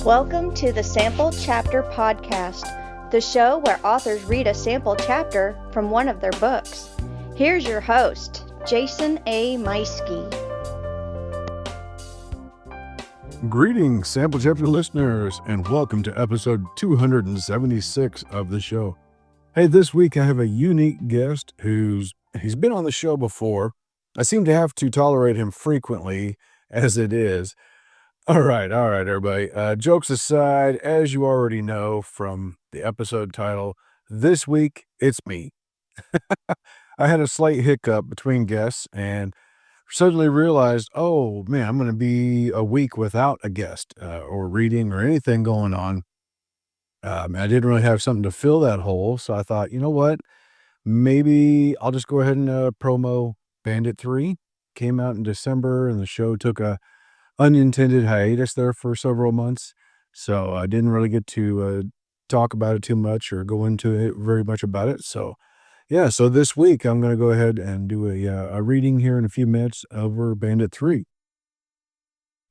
Welcome to the Sample Chapter Podcast, the show where authors read a sample chapter from one of their books. Here's your host, Jason A. Meuschke. Greetings, Sample Chapter listeners, and welcome to episode 276 of the show. Hey, this week I have a unique guest he's been on the show before. I seem to have to tolerate him frequently as it is. All right, everybody. Jokes aside, as you already know from the episode title, this week it's me. I had a slight hiccup between guests and suddenly realized, oh man, I'm going to be a week without a guest or reading or anything going on. I didn't really have something to fill that hole, so I thought, you know what? Maybe I'll just go ahead and promo Bandit 3. Came out in December, and the show took a unintended hiatus there for several months, so I didn't really get to talk about it too much or go into it very much about it. So this week I'm going to go ahead and do a reading here in a few minutes over Bandit 3.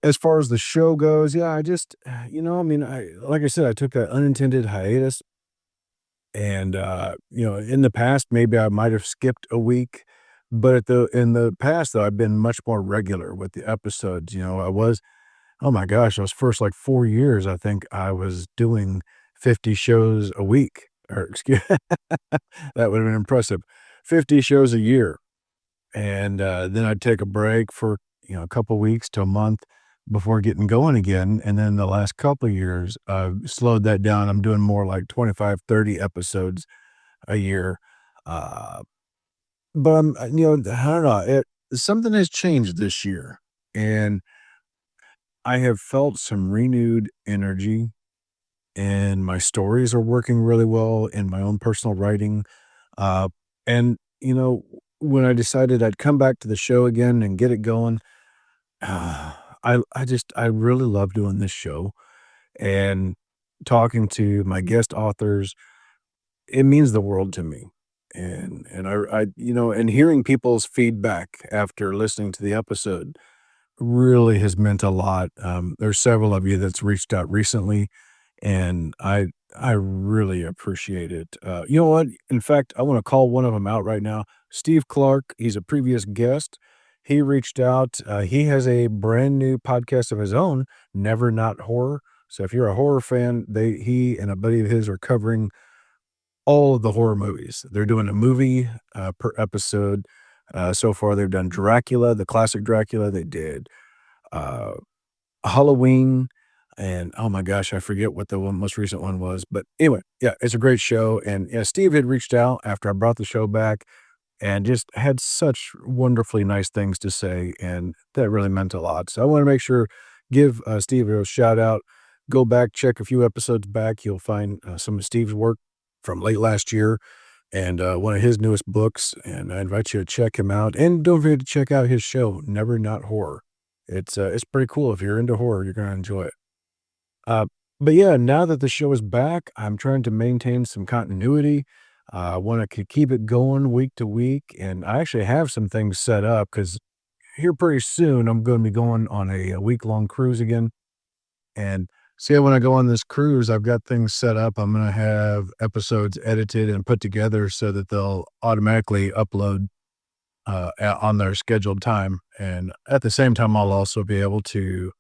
As far as the show goes, I just, like I said, I took that unintended hiatus, and in the past, maybe I might have skipped a week, but in the past, though, I've been much more regular with the episodes. Oh my gosh, those first like 4 years, I think I was doing 50 shows a week, or excuse, that would have been impressive, 50 shows a year. And then I'd take a break for, a couple weeks to a month before getting going again. And then the last couple of years, I've slowed that down. I'm doing more like 25, 30 episodes a year. But I don't know, something has changed this year, and I have felt some renewed energy, and my stories are working really well in my own personal writing. And when I decided I'd come back to the show again and get it going, I really love doing this show and talking to my guest authors. It means the world to me. And and hearing people's feedback after listening to the episode really has meant a lot. There's several of you that's reached out recently, and I really appreciate it. You know what? In fact, I want to call one of them out right now. Steve Clark, he's a previous guest. He reached out. He has a brand new podcast of his own, Never Not Horror. So if you're a horror fan, he and a buddy of his are covering all of the horror movies. They're doing a movie per episode. So far, they've done Dracula, the classic Dracula. They did uh, Halloween, and oh my gosh, I forget what the most recent one was. But anyway, it's a great show. And Steve had reached out after I brought the show back and just had such wonderfully nice things to say, and that really meant a lot. So I want to make sure, give Steve a shout out. Go back, check a few episodes back. You'll find some of Steve's work from late last year and one of his newest books, and I invite you to check him out. And don't forget to check out his show, Never Not Horror. It's pretty cool. If you're into horror, you're going to enjoy it. But now that the show is back, I'm trying to maintain some continuity. I want to keep it going week to week, and I actually have some things set up because here pretty soon I'm going to be going on a week-long cruise again. And see, when I go on this cruise, I've got things set up. I'm going to have episodes edited and put together so that they'll automatically upload on their scheduled time. And at the same time, I'll be able to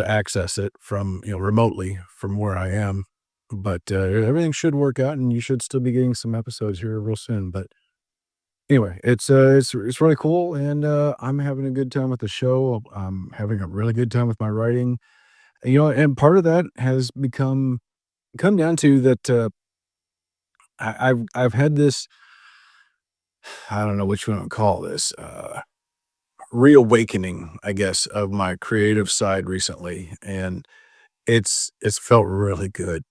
access it from, remotely from where I am. But everything should work out, and you should still be getting some episodes here real soon. But anyway, it's really cool, and I'm having a good time with the show. I'm having a really good time with my writing. And part of that has come down to that. I've had this, I don't know which one to call this, reawakening, I guess, of my creative side recently, and it's felt really good.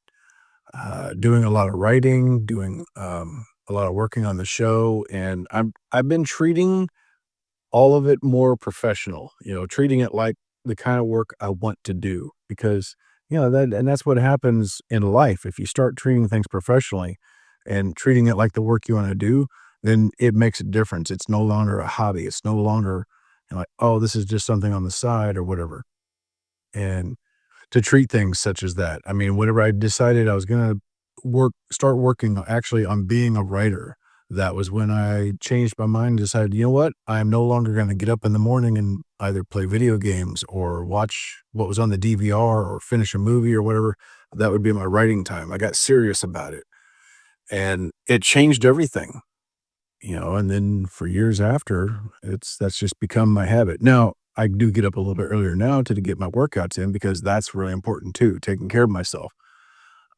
Doing a lot of writing, doing a lot of working on the show, and I've been treating all of it more professional. Treating it like the kind of work I want to do, because that's what happens in life. If you start treating things professionally and treating it like the work you want to do, then it makes a difference. It's no longer a hobby. It's no longer like, oh, this is just something on the side or whatever. And to treat things such as that. I mean, whenever I decided I was gonna start working actually on being a writer, that was when I changed my mind and decided, you know what? I am no longer gonna get up in the morning and either play video games or watch what was on the DVR or finish a movie or whatever. That would be my writing time. I got serious about it, and it changed everything, and then for years after, that's just become my habit. Now, I do get up a little bit earlier now to get my workouts in because that's really important too, taking care of myself.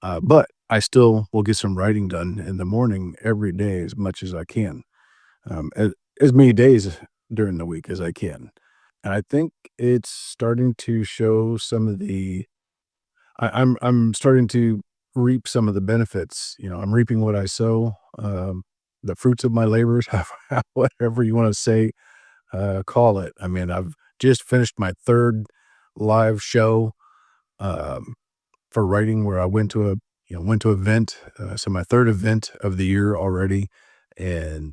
But I still will get some writing done in the morning every day as much as I can, as many days during the week as I can. And I think it's starting to show some of I'm starting to reap some of the benefits. I'm reaping what I sow, the fruits of my labors, whatever you want to say, call it. I mean, I've just finished my third live show, um, for writing where I went to event. So my third event of the year already. And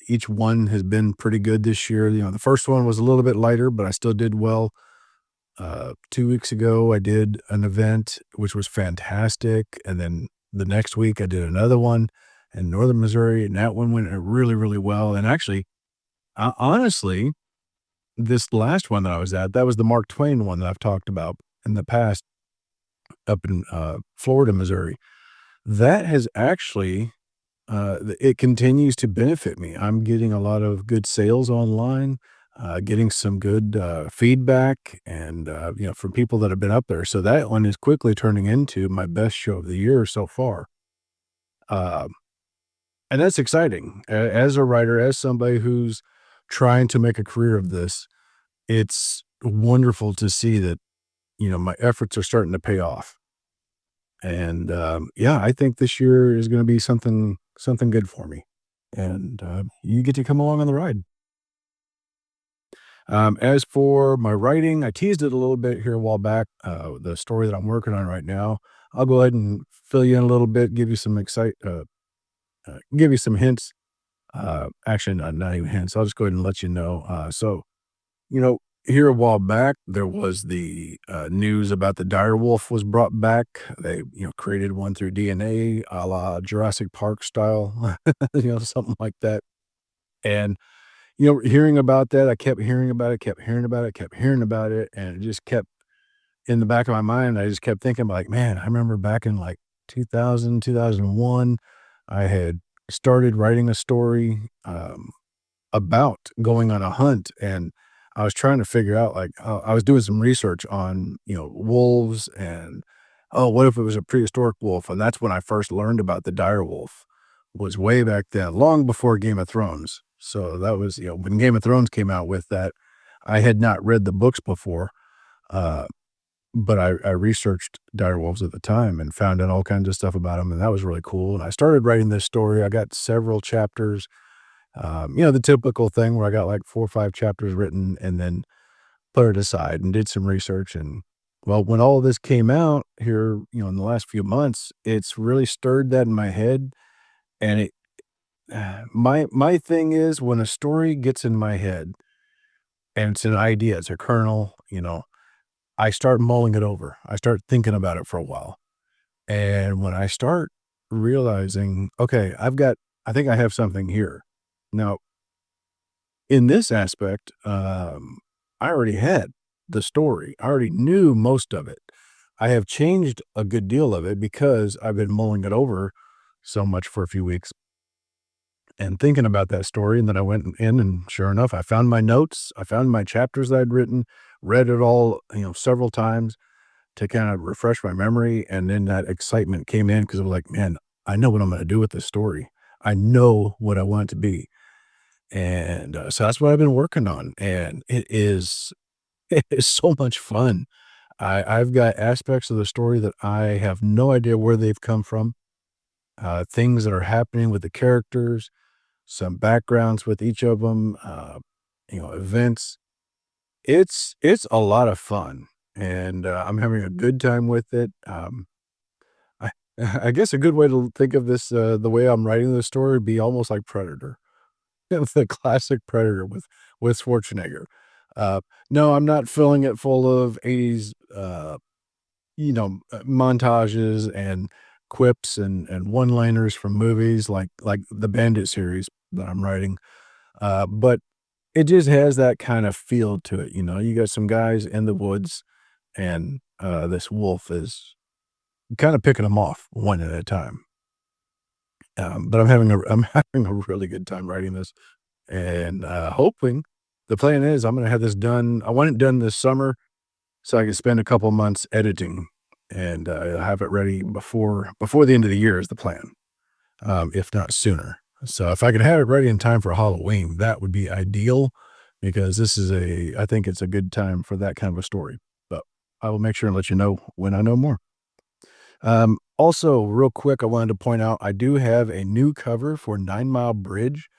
each one has been pretty good this year. The first one was a little bit lighter, but I still did well. 2 weeks ago, I did an event which was fantastic, and then the next week I did another one in Northern Missouri, and that one went really, really well. And actually, honestly, this last one that I was at, that was the Mark Twain one that I've talked about in the past up in Florida, Missouri. That has actually it continues to benefit me. I'm getting a lot of good sales online, getting some good feedback, and from people that have been up there. So that one is quickly turning into my best show of the year so far, um, and that's exciting. As a writer, as somebody who's trying to make a career of this, it's wonderful to see that my efforts are starting to pay off. And yeah, I think this year is going to be something good for me, and you get to come along on the ride. As for my writing, I teased it a little bit here a while back. The story that I'm working on right now, I'll go ahead and fill you in a little bit, give you some hints. Actually, not even hints. I'll just go ahead and let you know. You know, here a while back, there was the news about the dire wolf was brought back. They, created one through DNA, a la Jurassic Park style, something like that. And hearing about that, I kept hearing about it, kept hearing about it, kept hearing about it, and it just kept in the back of my mind. I just kept thinking, like, man, I remember back in like 2000, 2001, I had started writing a story. About going on a hunt, and I was trying to figure out, like, I was doing some research on, wolves and, oh, what if it was a prehistoric wolf? And that's when I first learned about the dire wolf, was way back then, long before Game of Thrones. So that was, when Game of Thrones came out with that, I had not read the books before, uh, but I researched dire wolves at the time and found out all kinds of stuff about them, and that was really cool. And I started writing this story. I got several chapters, the typical thing where I got like 4 or 5 chapters written and then put it aside and did some research. And well, when all of this came out here, in the last few months, it's really stirred that in my head. And my thing is, when a story gets in my head and it's an idea, it's a kernel, I start mulling it over. I start thinking about it for a while. And when I start realizing, okay, I think I have something here. Now, in this aspect, I already had the story. I already knew most of it. I have changed a good deal of it because I've been mulling it over so much for a few weeks and thinking about that story. And then I went in and sure enough, I found my notes. I found my chapters that I'd written, read it all, several times to kind of refresh my memory. And then that excitement came in because I was like, man, I know what I'm going to do with this story. I know what I want it to be. And, so that's what I've been working on, and it is it is so much fun. I've got aspects of the story that I have no idea where they've come from, things that are happening with the characters, some backgrounds with each of them, events. It's a lot of fun, and, I'm having a good time with it. I I guess a good way to think of this, the way I'm writing this story would be almost like Predator. The classic Predator with Schwarzenegger. Uh, no, I'm not filling it full of 80s, montages and quips and one-liners from movies like the Bandit series that I'm writing. But it just has that kind of feel to it, you got some guys in the woods and, this wolf is kinda picking them off one at a time. But I'm having a really good time writing this and, hoping the plan is I'm gonna have this done. I want it done this summer so I can spend a couple months editing and, have it ready before the end of the year is the plan, if not sooner. So if I could have it ready in time for Halloween, that would be ideal because I think it's a good time for that kind of a story. But I will make sure and let you know when I know more. Also, real quick, I wanted to point out I do have a new cover for 9 Mile Bridge.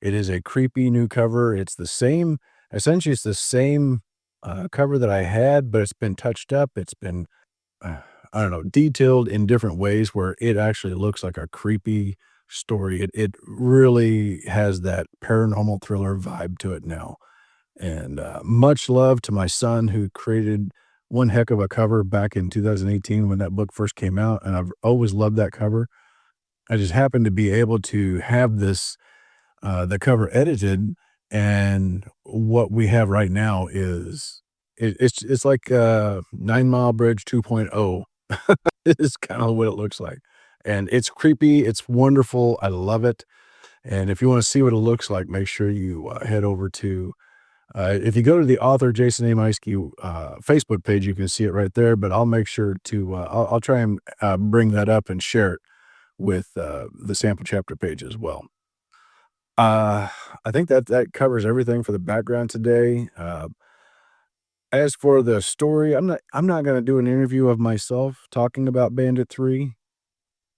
It is a creepy new cover. Essentially, it's the same cover that I had, but it's been touched up. It's been, uh, I don't know, detailed in different ways where it actually looks like a creepy story. It really has that paranormal thriller vibe to it now. And much love to my son who created one heck of a cover back in 2018 when that book first came out. And I've always loved that cover. I just happened to be able to have the cover edited, and what we have right now is it's like 9 Mile Bridge 2.0 is kind of what it looks like. And it's creepy, it's wonderful, I love it. And if you want to see what it looks like, make sure you head over to if you go to the author Jason A. Meuschke Facebook page, you can see it right there. But I'll make sure to I'll try and bring that up and share it with the sample chapter page as well. Uh, I think that covers everything for the background today. As for the story, I'm not gonna do an interview of myself talking about Bandit 3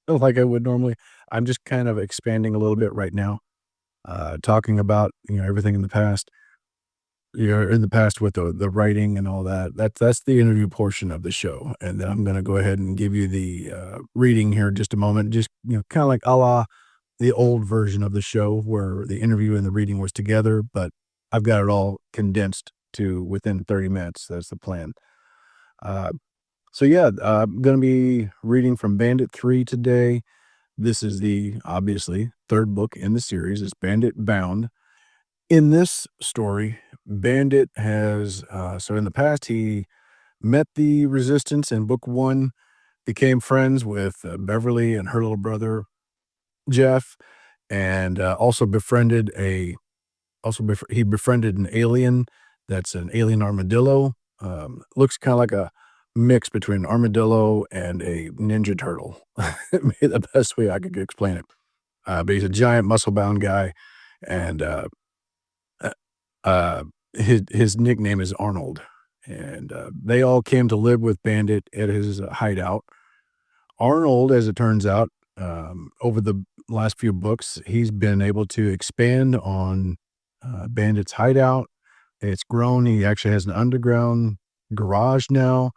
like I would normally. I'm just kind of expanding a little bit right now, talking about, everything in the past, in the past with the writing and all that. That's the interview portion of the show, and then I'm gonna go ahead and give you the, reading here in just a moment, just, kinda like a la the old version of the show where the interview and the reading was together, but I've got it all condensed to within 30 minutes. That's the plan. Uh, so yeah, I'm gonna be reading from Bandit 3 today. This is the obviously third book in the series. It's Bandit Bound. In this story, Bandit has so in the past he met the resistance in book 1, became friends with Beverly and her little brother Jeff, and he befriended an alien that's an alien armadillo. Looks kind of like a mix between an armadillo and a ninja turtle. Maybe the best way I could explain it. But he's a giant muscle bound guy, and uh, his nickname is Arnold. And they all came to live with Bandit at his hideout. Arnold, as it turns out, over the last few books, he's been able to expand on Bandit's hideout. It's grown. He actually has an underground garage now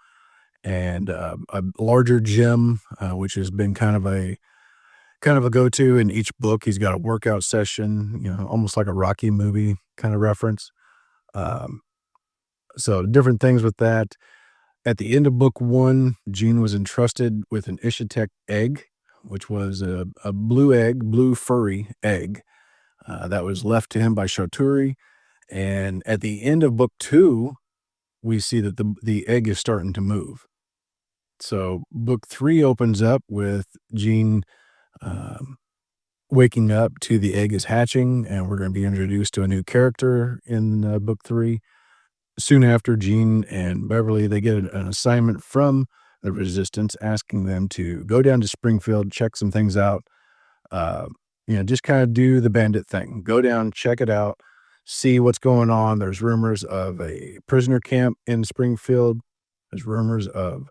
and a larger gym, which has been kind of a go-to in each book. He's got a workout session, almost like a Rocky movie kind of reference. Um, so different things with that. At the end of book 1, Gene was entrusted with an Ishitek egg, which was a blue furry egg that was left to him by Shoturi. And at the end of book 2, we see that the egg is starting to move. So book 3 opens up with Gene waking up to the egg is hatching, and we're going to be introduced to a new character in book 3. Soon after, Gene and Beverly, they get an assignment from the Resistance asking them to go down to Springfield, check some things out, just kind of do the Bandit thing. Go down, check it out, see what's going on. There's rumors of a prisoner camp in Springfield. There's rumors of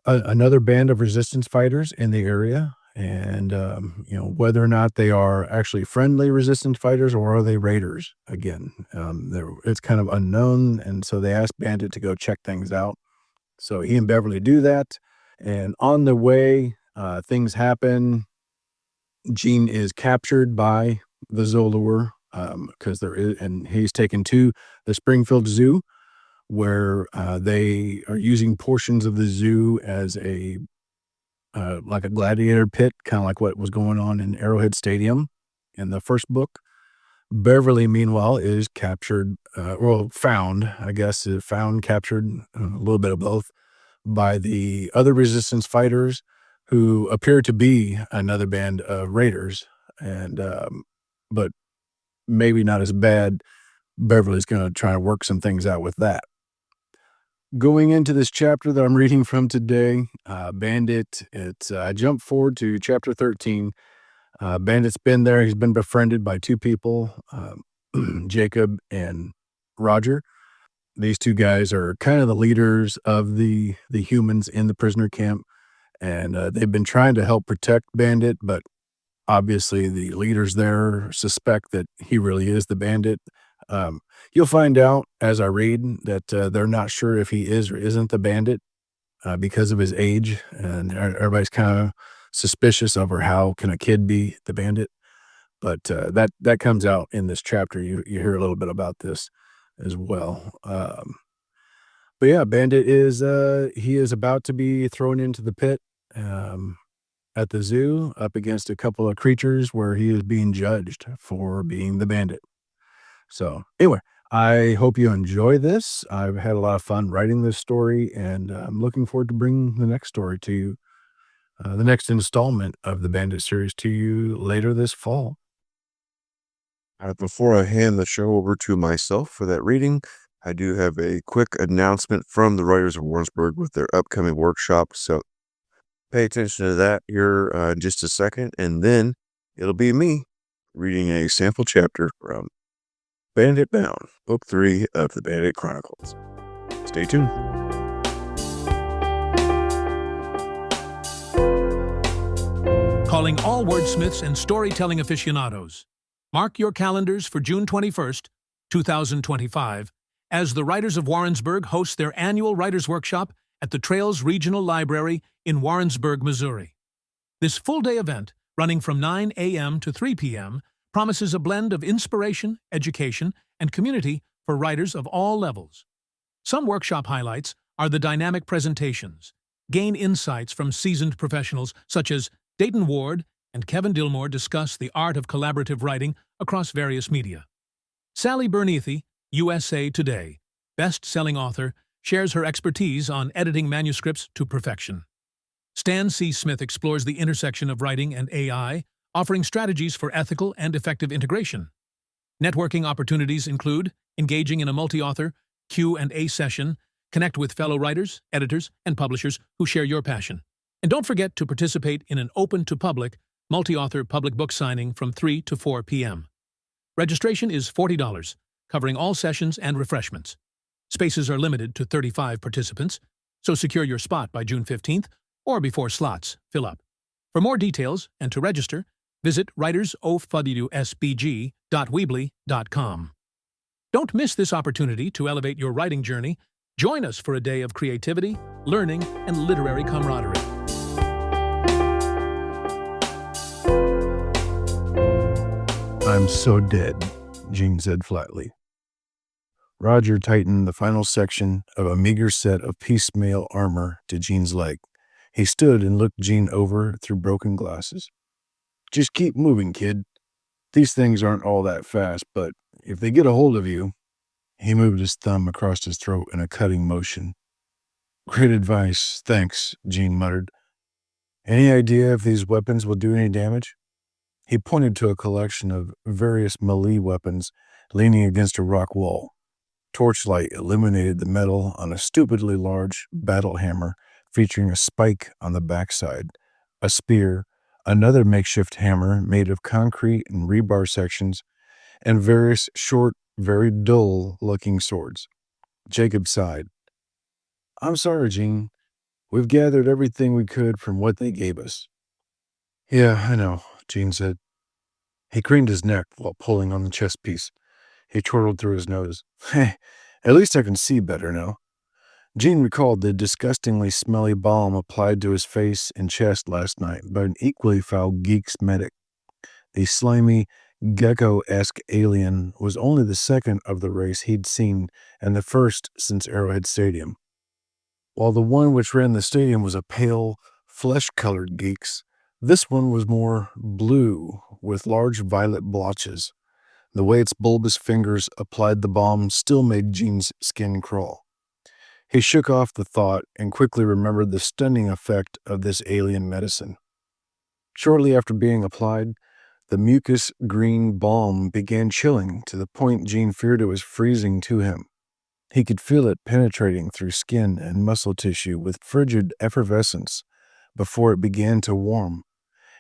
another band of Resistance fighters in the area. And, whether or not they are actually friendly Resistance fighters or are they raiders again, it's kind of unknown. And so they asked Bandit to go check things out. So he and Beverly do that. And on the way, things happen. Gene is captured by the Zolor, and he's taken to the Springfield Zoo, where they are using portions of the zoo as a like a gladiator pit, kind of like what was going on in Arrowhead Stadium in the first book. Beverly, meanwhile, is captured, found, I guess, found, captured, a little bit of both, by the other resistance fighters who appear to be another band of raiders, and but maybe not as bad. Beverly's going to try to work some things out with that. Going into this chapter that I'm reading from today, Bandit, I jump forward to chapter 13. Bandit's been there. He's been befriended by two people, Jacob and Roger. These two guys are kind of the leaders of the humans in the prisoner camp, and they've been trying to help protect Bandit, but obviously the leaders there suspect that he really is the bandit. You'll find out as I read that they're not sure if he is or isn't the bandit because of his age, and everybody's kind of suspicious over how can a kid be the bandit. But that comes out in this chapter. You hear a little bit about this as well. But yeah, Bandit is he is about to be thrown into the pit at the zoo up against a couple of creatures where he is being judged for being the bandit. So anyway, I hope you enjoy this. I've had a lot of fun writing this story, and I'm looking forward to bringing the next story to you, the next installment of the Bandit series to you later this fall. Before I hand the show over to myself for that reading, I do have a quick announcement from the Writers of Warrensburg with their upcoming workshop. So pay attention to that here in just a second, and then it'll be me reading a sample chapter from Bandit Bound, Book 3 of the Bandit Chronicles. Stay tuned. Calling all wordsmiths and storytelling aficionados. Mark your calendars for June 21st, 2025, as the Writers of Warrensburg host their annual Writers' Workshop at the Trails Regional Library in Warrensburg, Missouri. This full-day event, running from 9 a.m. to 3 p.m., promises a blend of inspiration, education, and community for writers of all levels. Some workshop highlights are the dynamic presentations. Gain insights from seasoned professionals such as Dayton Ward and Kevin Dillmore discuss the art of collaborative writing across various media. Sally Bernethy, USA Today, best-selling author, shares her expertise on editing manuscripts to perfection. Stan C. Smith explores the intersection of writing and AI, offering strategies for ethical and effective integration. Networking opportunities include engaging in a multi-author Q&A session, connect with fellow writers, editors, and publishers who share your passion. And don't forget to participate in an open-to-public, multi-author public book signing from 3 to 4 p.m. Registration is $40, covering all sessions and refreshments. Spaces are limited to 35 participants, so secure your spot by June 15th or before slots fill up. For more details and to register, visit writersofwsbg.weebly.com. Don't miss this opportunity to elevate your writing journey. Join us for a day of creativity, learning, and literary camaraderie. I'm so dead, Jean said flatly. Roger tightened the final section of a meager set of piecemeal armor to Jean's leg. He stood and looked Jean over through broken glasses. Just keep moving, kid. These things aren't all that fast, but if they get a hold of you... He moved his thumb across his throat in a cutting motion. Great advice, thanks, Jean muttered. Any idea if these weapons will do any damage? He pointed to a collection of various melee weapons leaning against a rock wall. Torchlight illuminated the metal on a stupidly large battle hammer featuring a spike on the backside, a spear, another makeshift hammer made of concrete and rebar sections, and various short, very dull-looking swords. Jacob sighed. I'm sorry, Jean. We've gathered everything we could from what they gave us. Yeah, I know, Jean said. He craned his neck while pulling on the chest piece. He chortled through his nose. Hey, at least I can see better now. Jean recalled the disgustingly smelly balm applied to his face and chest last night by an equally foul geek's medic. The slimy, gecko-esque alien was only the second of the race he'd seen and the first since Arrowhead Stadium. While the one which ran the stadium was a pale, flesh-colored geeks, this one was more blue with large violet blotches. The way its bulbous fingers applied the balm still made Gene's skin crawl. He shook off the thought and quickly remembered the stunning effect of this alien medicine. Shortly after being applied, the mucus green balm began chilling to the point Gene feared it was freezing to him. He could feel it penetrating through skin and muscle tissue with frigid effervescence before it began to warm.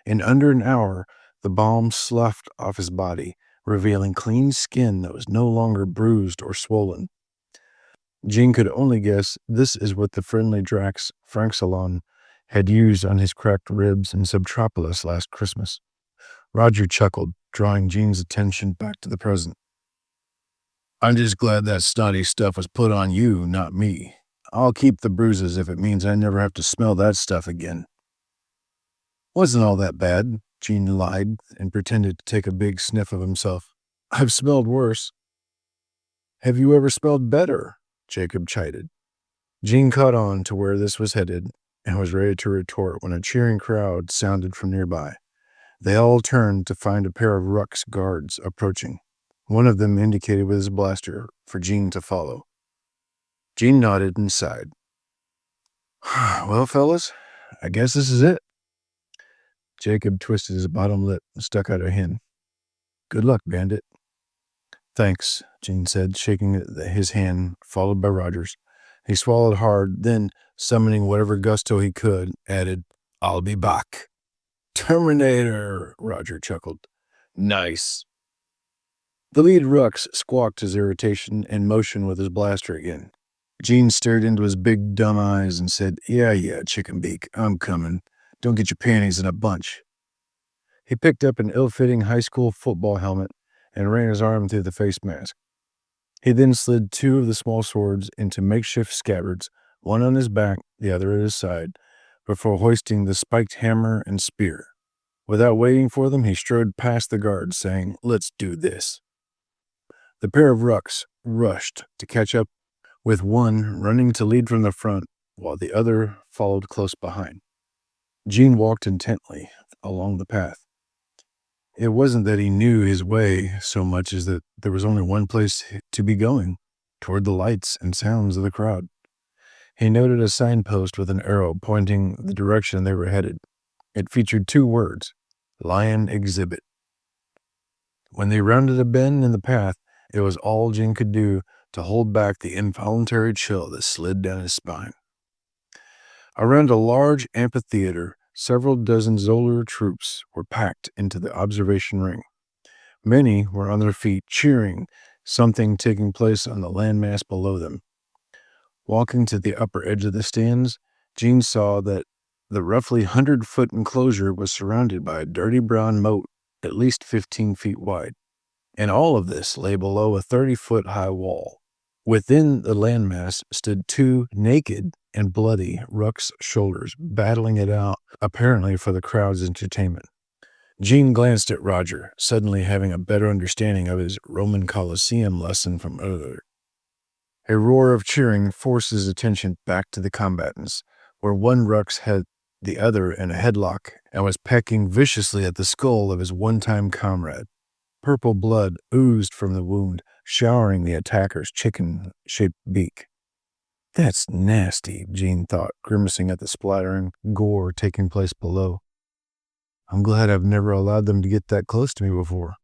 In under an hour, the balm sloughed off his body, revealing clean skin that was no longer bruised or swollen. Gene could only guess this is what the friendly Drax Franksalon had used on his cracked ribs in Subtropolis last Christmas. Roger chuckled, drawing Gene's attention back to the present. I'm just glad that snotty stuff was put on you, not me. I'll keep the bruises if it means I never have to smell that stuff again. Wasn't all that bad, Gene lied and pretended to take a big sniff of himself. I've smelled worse. Have you ever smelled better? Jacob chided. Gene caught on to where this was headed and was ready to retort when a cheering crowd sounded from nearby. They all turned to find a pair of Ruck's guards approaching. One of them indicated with his blaster for Gene to follow. Gene nodded and sighed. Well, fellas, I guess this is it. Jacob twisted his bottom lip and stuck out a hand. Good luck, Bandit. Thanks, Gene said, shaking his hand, followed by Roger's. He swallowed hard, then, summoning whatever gusto he could, added, I'll be back. Terminator, Roger chuckled. Nice. The lead Rux squawked his irritation and motioned with his blaster again. Gene stared into his big dumb eyes and said, Yeah, chicken beak, I'm coming. Don't get your panties in a bunch. He picked up an ill-fitting high school football helmet and ran his arm through the face mask. He then slid two of the small swords into makeshift scabbards, one on his back, the other at his side, before hoisting the spiked hammer and spear. Without waiting for them, he strode past the guards, saying, Let's do this. The pair of Rucks rushed to catch up, with one running to lead from the front, while the other followed close behind. Gene walked intently along the path. It wasn't that he knew his way so much as that there was only one place to be going, toward the lights and sounds of the crowd. He noted a signpost with an arrow pointing the direction they were headed. It featured two words, Lion Exhibit. When they rounded a bend in the path, it was all Gene could do to hold back the involuntary chill that slid down his spine. Around a large amphitheater, several dozen Zolar troops were packed into the observation ring. Many were on their feet, cheering something taking place on the landmass below them. Walking to the upper edge of the stands, Gene saw that the roughly 100-foot enclosure was surrounded by a dirty brown moat at least 15 feet wide, and all of this lay below a 30-foot high wall. Within the landmass stood two naked and bloody Ruck's shoulders, battling it out, apparently for the crowd's entertainment. Gene glanced at Roger, suddenly having a better understanding of his Roman Colosseum lesson from earlier. A roar of cheering forced his attention back to the combatants, where one Rux had the other in a headlock and was pecking viciously at the skull of his one-time comrade. Purple blood oozed from the wound, showering the attacker's chicken-shaped beak. That's nasty, Gene thought, grimacing at the splattering gore taking place below. I'm glad I've never allowed them to get that close to me before.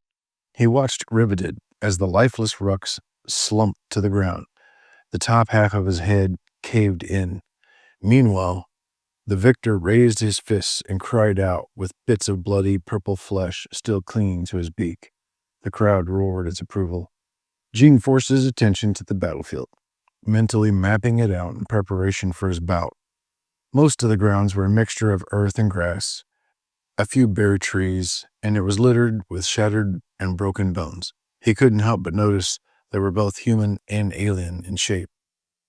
He watched riveted as the lifeless Rux slumped to the ground. The top half of his head caved in. Meanwhile, the victor raised his fists and cried out with bits of bloody purple flesh still clinging to his beak. The crowd roared its approval. Gene forced his attention to the battlefield, mentally mapping it out in preparation for his bout. Most of the grounds were a mixture of earth and grass, a few bare trees, and it was littered with shattered and broken bones. He couldn't help but notice they were both human and alien in shape.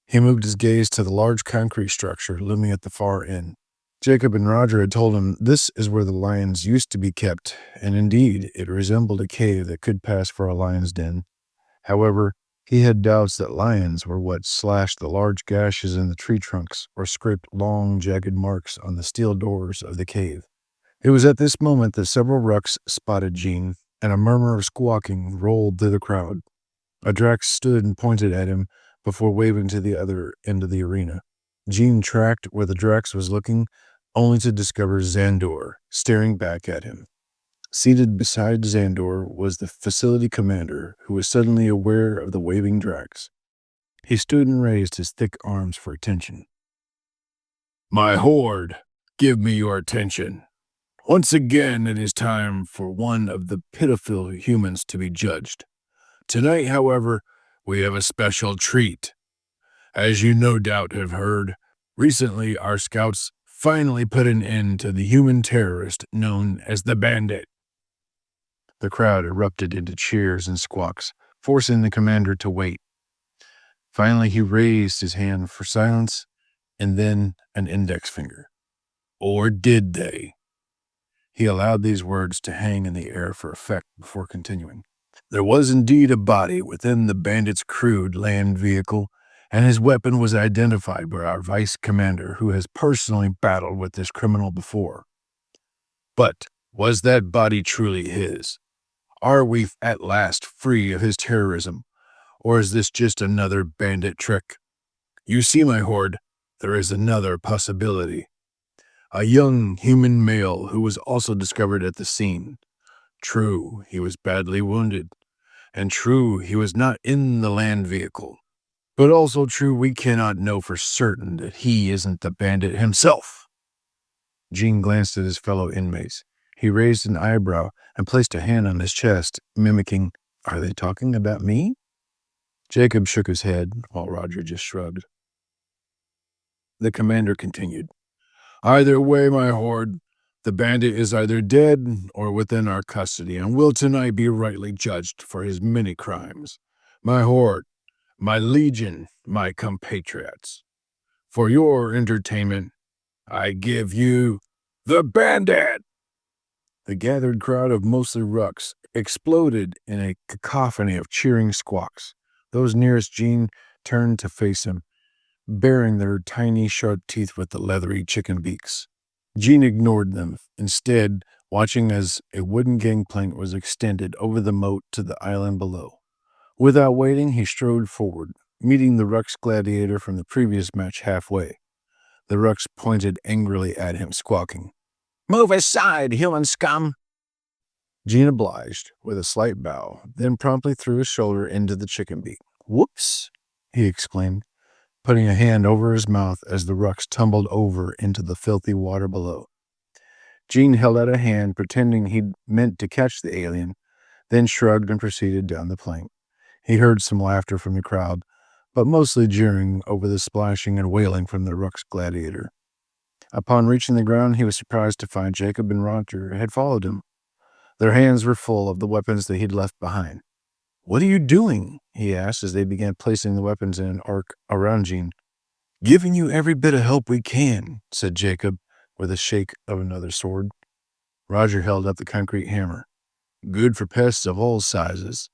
He moved his gaze to the large concrete structure looming at the far end. Jacob and Roger had told him this is where the lions used to be kept, and indeed it resembled a cave that could pass for a lion's den. However, he had doubts that lions were what slashed the large gashes in the tree trunks or scraped long, jagged marks on the steel doors of the cave. It was at this moment that several rucks spotted Jean, and a murmur of squawking rolled through the crowd. A Drax stood and pointed at him before waving to the other end of the arena. Jean tracked where the Drax was looking, only to discover Xandor staring back at him. Seated beside Xandor was the facility commander, who was suddenly aware of the waving Drax. He stood and raised his thick arms for attention. "My horde, give me your attention. Once again, it is time for one of the pitiful humans to be judged. Tonight, however, we have a special treat. As you no doubt have heard, recently our scouts finally put an end to the human terrorist known as the Bandit." The crowd erupted into cheers and squawks, forcing the commander to wait. Finally, he raised his hand for silence and then an index finger. Or did they? He allowed these words to hang in the air for effect before continuing. There was indeed a body within the bandit's crude land vehicle, and his weapon was identified by our vice commander, who has personally battled with this criminal before. But was that body truly his? Are we at last free of his terrorism, or is this just another bandit trick? You see, my horde, there is another possibility. A young human male who was also discovered at the scene. True, he was badly wounded, and true, he was not in the land vehicle. But also true, we cannot know for certain that he isn't the bandit himself. Jean glanced at his fellow inmates. He raised an eyebrow and placed a hand on his chest, mimicking, "Are they talking about me?" Jacob shook his head, while Roger just shrugged. The commander continued, "Either way, my horde, the bandit is either dead or within our custody, and will tonight be rightly judged for his many crimes. My horde, my legion, my compatriots, for your entertainment, I give you the Bandit!" The gathered crowd of mostly rucks exploded in a cacophony of cheering squawks. Those nearest Jean turned to face him, baring their tiny, sharp teeth with the leathery chicken beaks. Jean ignored them, instead watching as a wooden gangplank was extended over the moat to the island below. Without waiting, he strode forward, meeting the Ruck's gladiator from the previous match halfway. The Rucks pointed angrily at him, squawking, "Move aside, human scum!" Jean obliged, with a slight bow, then promptly threw his shoulder into the chicken beak. "Whoops!" he exclaimed, putting a hand over his mouth as the Rucks tumbled over into the filthy water below. Jean held out a hand, pretending he'd meant to catch the alien, then shrugged and proceeded down the plank. He heard some laughter from the crowd, but mostly jeering over the splashing and wailing from the Ruck's gladiator. Upon reaching the ground, he was surprised to find Jacob and Roger had followed him. Their hands were full of the weapons that he'd left behind. "What are you doing?" he asked as they began placing the weapons in an arc around Jean. "Giving you every bit of help we can," said Jacob, with a shake of another sword. Roger held up the concrete hammer. "Good for pests of all sizes."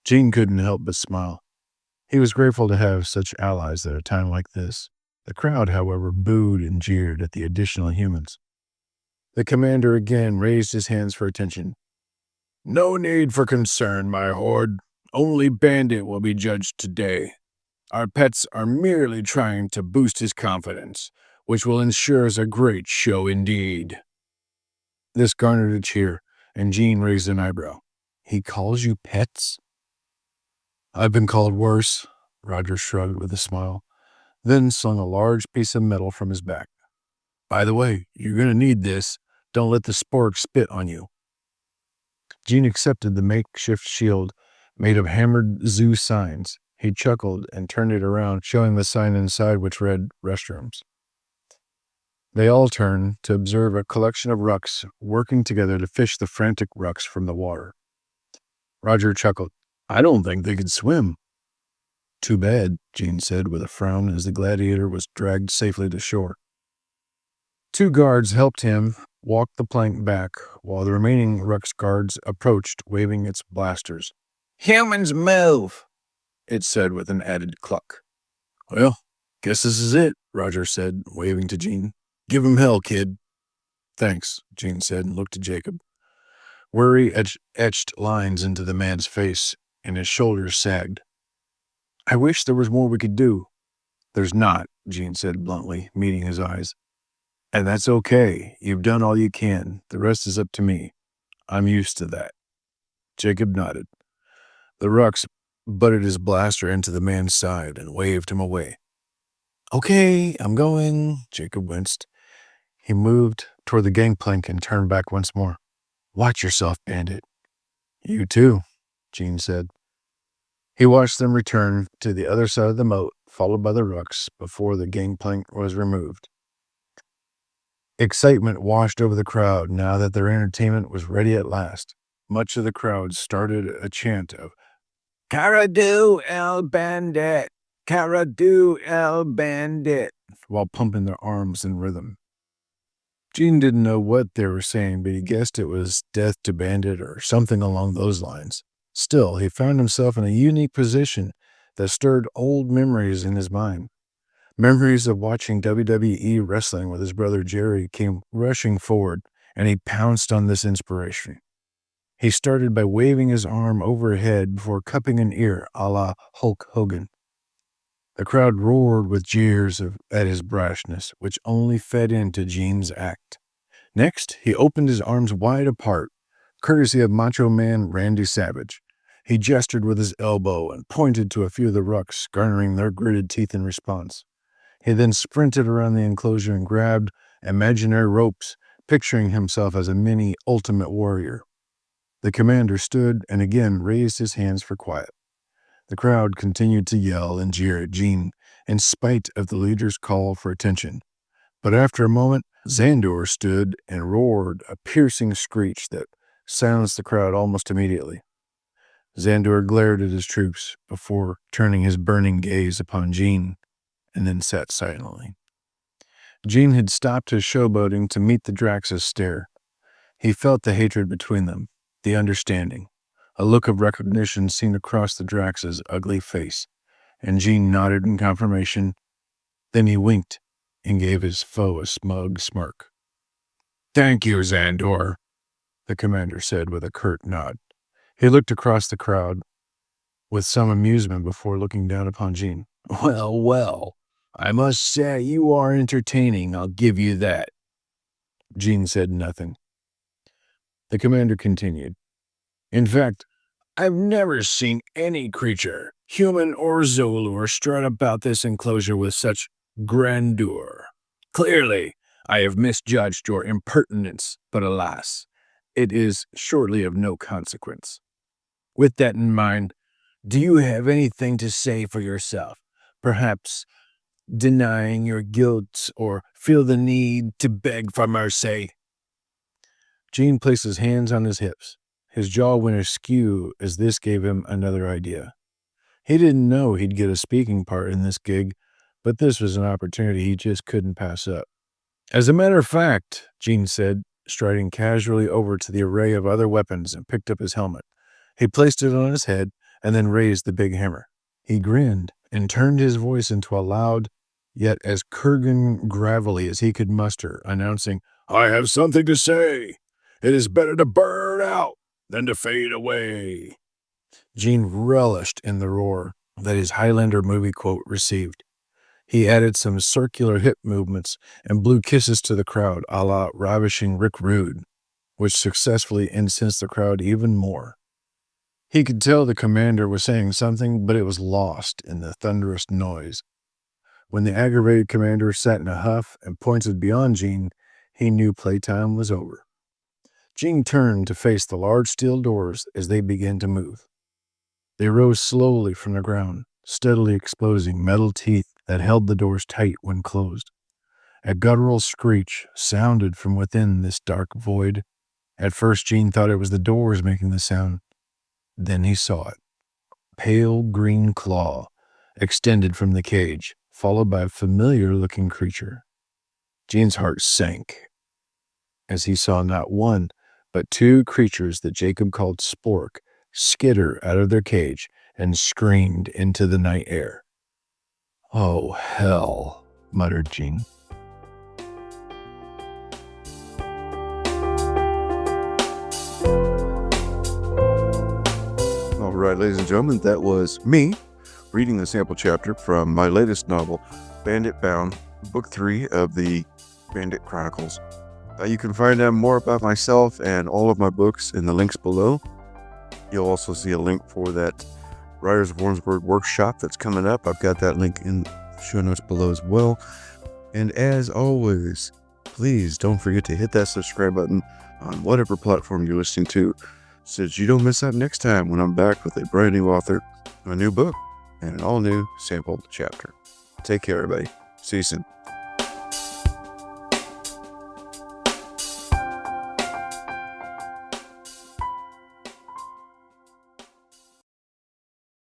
Jean couldn't help but smile. He was grateful to have such allies at a time like this. The crowd, however, booed and jeered at the additional humans. The commander again raised his hands for attention. "No need for concern, my horde. Only Bandit will be judged today. Our pets are merely trying to boost his confidence, which will ensure us a great show indeed." This garnered a cheer, and Jean raised an eyebrow. "He calls you pets?" "I've been called worse," Roger shrugged with a smile, then slung a large piece of metal from his back. "By the way, you're going to need this. Don't let the spork spit on you." Jean accepted the makeshift shield made of hammered zoo signs. He chuckled and turned it around, showing the sign inside which read restrooms. They all turned to observe a collection of rucks working together to fish the frantic rucks from the water. Roger chuckled. "I don't think they could swim." "Too bad," Jean said with a frown as the gladiator was dragged safely to shore. 2 guards helped him walk the plank back, while the remaining Rux guards approached, waving its blasters. "Humans move," it said with an added cluck. "Well, guess this is it," Roger said, waving to Gene. "Give him hell, kid." "Thanks," Gene said and looked at Jacob. Worry etched lines into the man's face, and his shoulders sagged. "I wish there was more we could do." "There's not," Gene said bluntly, meeting his eyes. "And that's okay. You've done all you can. The rest is up to me. I'm used to that." Jacob nodded. The Rux butted his blaster into the man's side and waved him away. "Okay, I'm going," Jacob winced. He moved toward the gangplank and turned back once more. "Watch yourself, Bandit." "You too," Gene said. He watched them return to the other side of the moat, followed by the Rux, before the gangplank was removed. Excitement washed over the crowd now that their entertainment was ready at last. Much of the crowd started a chant of "Caradu el Bandit! Caradu el Bandit!" while pumping their arms in rhythm. Gene didn't know what they were saying, but he guessed it was "Death to Bandit" or something along those lines. Still, he found himself in a unique position that stirred old memories in his mind. Memories of watching WWE wrestling with his brother Jerry came rushing forward, and he pounced on this inspiration. He started by waving his arm overhead before cupping an ear a la Hulk Hogan. The crowd roared with jeers at his brashness, which only fed into Gene's act. Next, he opened his arms wide apart, courtesy of Macho Man Randy Savage. He gestured with his elbow and pointed to a few of the Rux, garnering their gritted teeth in response. He then sprinted around the enclosure and grabbed imaginary ropes, picturing himself as a mini Ultimate Warrior. The commander stood and again raised his hands for quiet. The crowd continued to yell and jeer at Gene, in spite of the leader's call for attention. But after a moment, Zandor stood and roared a piercing screech that silenced the crowd almost immediately. Zandor glared at his troops before turning his burning gaze upon Gene, and then sat silently. Gene had stopped his showboating to meet the Drax's stare. He felt the hatred between them, the understanding. A look of recognition seen across the Drax's ugly face, and Gene nodded in confirmation. Then he winked and gave his foe a smug smirk. "Thank you, Zandor," the commander said with a curt nod. He looked across the crowd with some amusement before looking down upon Gene. "Well, well, I must say you are entertaining, I'll give you that." Gene said nothing. The commander continued. "In fact, I've never seen any creature, human or Zolur, strut about this enclosure with such grandeur. Clearly, I have misjudged your impertinence, but alas, it is surely of no consequence. With that in mind, do you have anything to say for yourself? Perhaps denying your guilt or feel the need to beg for mercy?" Gene placed his hands on his hips. His jaw went askew as this gave him another idea. He didn't know he'd get a speaking part in this gig, but this was an opportunity he just couldn't pass up. "As a matter of fact," Gene said, striding casually over to the array of other weapons and picked up his helmet. He placed it on his head and then raised the big hammer. He grinned and turned his voice into a loud, yet as Kurgan gravelly as he could muster, announcing, "I have something to say. It is better to burn out than to fade away." Gene relished in the roar that his Highlander movie quote received. He added some circular hip movements and blew kisses to the crowd a la ravishing Rick Rude, which successfully incensed the crowd even more. He could tell the commander was saying something, but it was lost in the thunderous noise. When the aggravated commander sat in a huff and pointed beyond Gene, he knew playtime was over. Gene turned to face the large steel doors as they began to move. They rose slowly from the ground, steadily exposing metal teeth that held the doors tight when closed. A guttural screech sounded from within this dark void. At first, Gene thought it was the doors making the sound. Then he saw it. Pale green claw extended from the cage, followed by a familiar-looking creature. Gene's heart sank as he saw not one, but two creatures that Jacob called spork skitter out of their cage and screamed into the night air. "Oh, hell," muttered Gene. All right, ladies and gentlemen, that was me reading the sample chapter from my latest novel, Bandit Bound, Book 3 of the Bandit Chronicles. You can find out more about myself and all of my books in the links below. You'll also see a link for that Writers of Warrensburg workshop that's coming up. I've got that link in the show notes below as well. And as always, please don't forget to hit that subscribe button on whatever platform you're listening to so that you don't miss out next time when I'm back with a brand new author, a new book, and an all-new sample chapter. Take care, everybody. See you soon.